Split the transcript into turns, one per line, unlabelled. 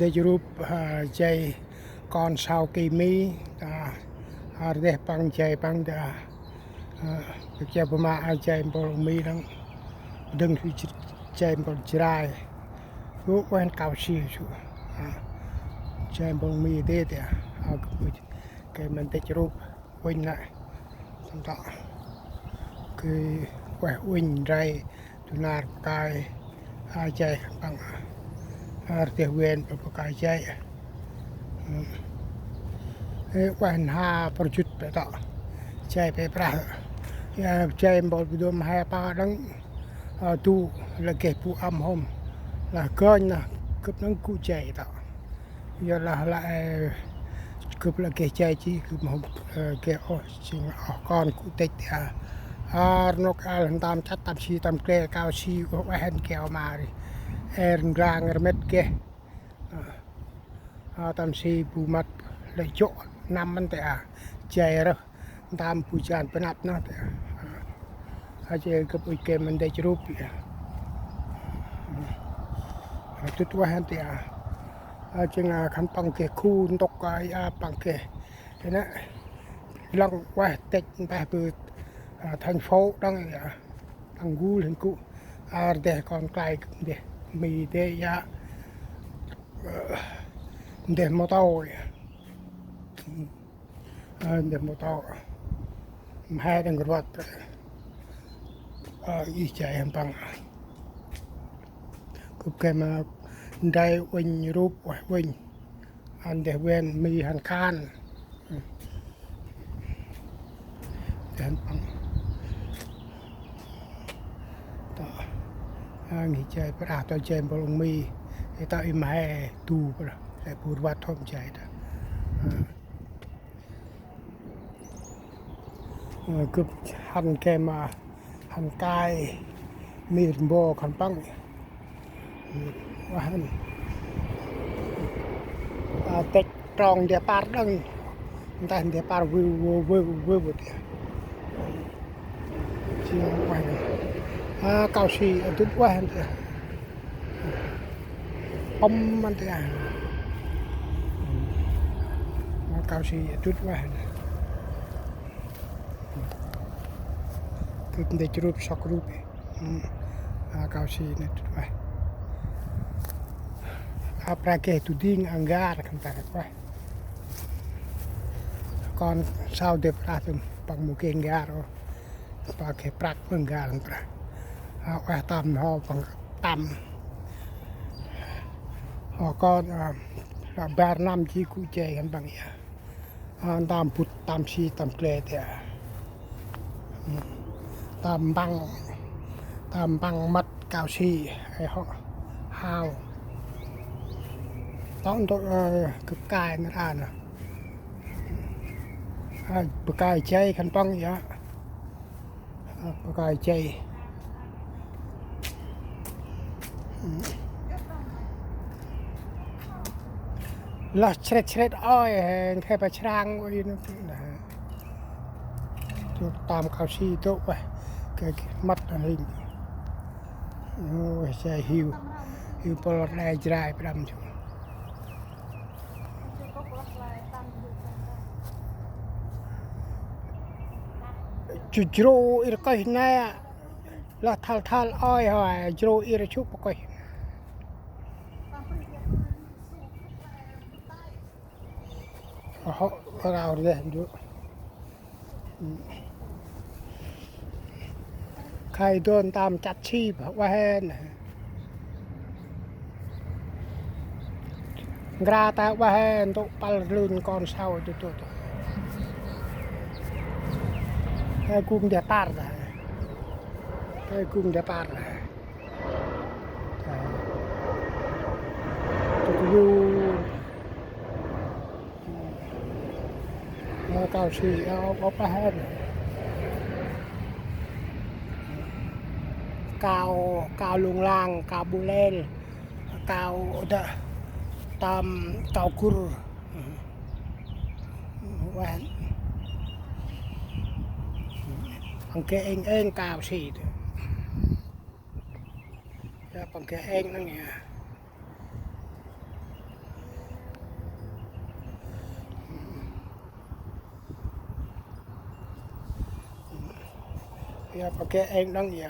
Để giúp dạy con sau kỳ mi để bằng dạy bằng được dạy mà dạy bằng mi đang đừng thì dạy bằng trái lúc quen cao xì dạy bằng mi để cái mình để giúp quên lại đó cái quên ray tụi nào cái dạy bằng để quên bằng cái dạyวันหาประจุดไปต่อใช้ไปปราใช้บอลไปดูมาให้ปาดังตูละเก็บผู้อำหอมละเกินนะกับนังกูใจต่อยาละกับละเก็บใจจีกับหอมเก็บอ๋อจริงอ๋อก่อนกูติดนกอาลันตามชัดตามชีตามเกลือก้าวชีก็ว่าเห็นแก้วมาดิกลางเม็ดเกตามชีปูมัดเลยโจนำมันแต่ใจเราตามผู้จานเป็นนับนะแต่อาจจะกับอีกเกมมันได้รูปทุกวันแต่อาจจะงาคันปังเกคูนตกไก่ปังเกนะลองว่าเต็กไปเปิดทางโฟดังทางกูเห็นกูเด็กก่อนไกลเด็กมีเดียเด็กมอเตอร์เด็กมอเตอร์ให้ดังกระวัดอีใจเห็นปังก็แกมาได้วิ่งรูปวิ่งอันเดเวนมีหันคานเห็นปังต่ออีใจประตัวเจมบอลงมีไอ้ตัวอิมให้ดูปะแต่พูดวัดท่อมใจนะก็หันแกมาหันกายมีดโบขันปังว่าหันเต็กตรองเดียปาร์ดังแต่เดียปาร์วิวเดียจริงว่าเกาชีทุกวันเดียปมมันเดียเกาชีทุกวันคือได้รูปช็อกรูปเกาชีนี่ทุกวันปลาเกตุดิ้งอังการกันแต่ว่าก่อนเช้าเด็กปลาถึงปังมุกเองการปลาเกปรักเมืองการปลาว่าตามหอปังตามหอก็แบรน้ำที่กูเจกันบางอย่างตามพุทตามชีตามเกลือเดียตามบังมัดเกาชีไอ้ห่อฮาวต้องตัวกับกายนั่นนะปกายใจขันปังยะปกายใจลัดเช็ดอ้อยแค่ไปช่างไว้นั่นนะตัวตามเขาชีโต๊ะไปแกมัดอะไรโอ้ยใจหิวปลดแรงใจไปดำชมจุดโรอีรก็เห็นไงละทัลอ้อยหอยโรอีรชุบก็เห็นเราเรียนดูใครโดนตามจัดชีพว่าแห่นกราตาว่าแห่นตุปัลลุนก่อนเช้าตัวให้กุ้งเดือดปาร์นะให้กุ้งเดือดปาร์นะตุกยูเก้าสี่เอาไปให้กาวลุงลางกาวบุเล่นกาวตามกาวกุรวันปังเกเองกาวสี่ปังเกเองนั่นไง ya pakai eng dong ya